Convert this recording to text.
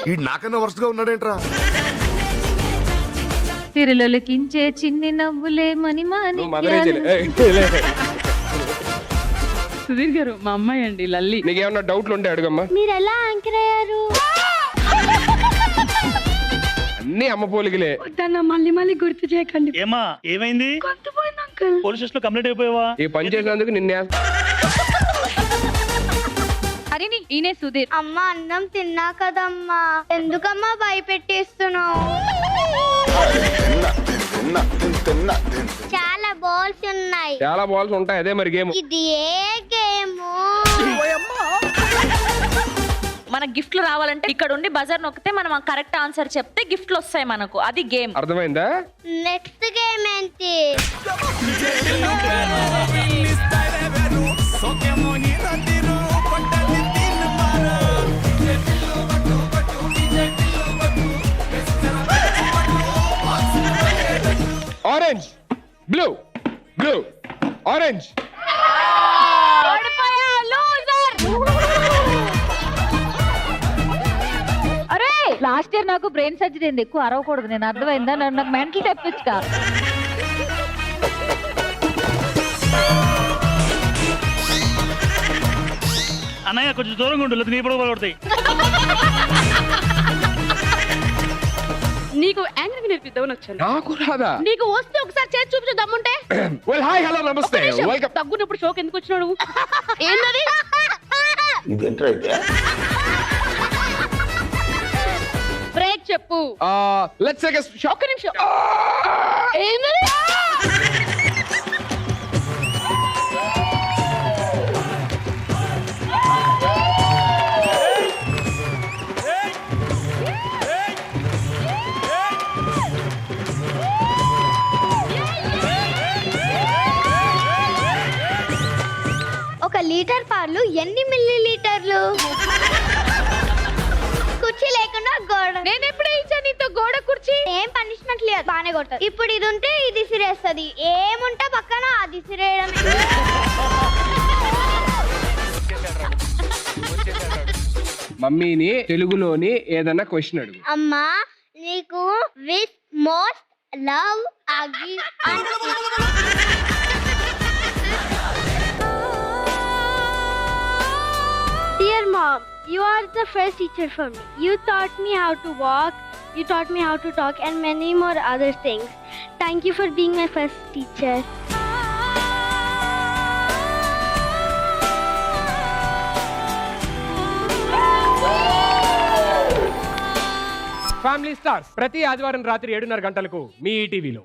ఈ నాకన్నా వరుసగా ఉన్నాడేంట్రా? తిరులకించే చిన్ని నవ్వులే మణిమాని. సుధీర్ గారు మా అమ్మాయి అండి లల్లి. నీకేమన్నా డౌట్లు ఉంటే అడుగమ్మా. మీరు ఎలా యాంకర్ అయ్యారు? అన్ని అమ్మ పోలికలే. వద్దన్న మళ్ళీ మళ్ళీ గుర్తు చేయకండి. ఏమా ఏమైంది? గొంతు పోయింది అంకుల్. పోలీస్ స్టేషన్ లో కంప్లైంట్ అయిపోయావా? ఈ పని చేసినందుకు నిన్నే. హరిని ఈయనే సుధీర్. అమ్మ అన్నం తిన్నా కదమ్మా, ఎందుకమ్మా భయపెట్టేస్తున్నావు? చాలా బాల్స్ ఉన్నాయి. చాలా బాల్స్ ఉంటాయి, అదే మరి గేమ్. ఇది ఏ గేము? మన గిఫ్ట్లు రావాలంటే ఇక్కడ ఉండి బజార్ నొక్కితే మనం కరెక్ట్ ఆన్సర్ చెప్తే గిఫ్ట్లు వస్తాయి మనకు. అది గేమ్. అర్థమైందా? నెక్స్ట్ గేమ్ ఏంటి? Orange blue blue orange. అరే లాస్ట్ ఇయర్ నాకు బ్రెయిన్ సర్జరీ అయింది, ఎక్కువ అరవకూడదు. నేను అర్థమైందా? నాకు మెంటల్ తెప్పించుకా. అన్నయ్య కొంచెం దూరంగా ఉండు, లేదు నీ పొడవు పడతాయి. నీకు యాంకరింగ్ నేర్పిద్దామని వచ్చాను. నాకు రాదా? నీకు వస్తే ఒకసారి చేసి చూపించు దమ్ముంటే. వెల్ హాయ్ హలో నమస్తే వెల్కమ్. తగ్గునప్పుడు షోక్ ఎందుకు వచ్చినావు నువ్వు? ఏంటది? బ్రేక్ చెప్పు. Let's take a shock. ఒక్క నిమిషం. ఏంటది? ఒక లీటర్ పాలు ఎన్ని మిల్లీ లీటర్లు? కుర్చీ లేకుండా గోడ. నేను ఎప్పుడే ఇచ్చా నీతో గోడ కుర్చీ? ఏం పనిష్మెంట్ లేదు, బానే కొడతారు. ఇప్పుడు ఇది ఉంటే ఇది సిరేస్తుంది, ఏముంటే పక్కన అది సిరేయడమే. మమ్మీని తెలుగులోని ఏదైనా క్వశ్చన్ అడుగు. అమ్మా నీకు విత్ మోస్ట్ లవ్ అగి. Dear mom, you are the first teacher for me. You taught me how to walk, you taught me how to talk and many more other things. Thank you for being my first teacher. Family stars ప్రతి ఆదివారం రాత్రి 7:30 గంటలకు మీ ఈటీవీలో.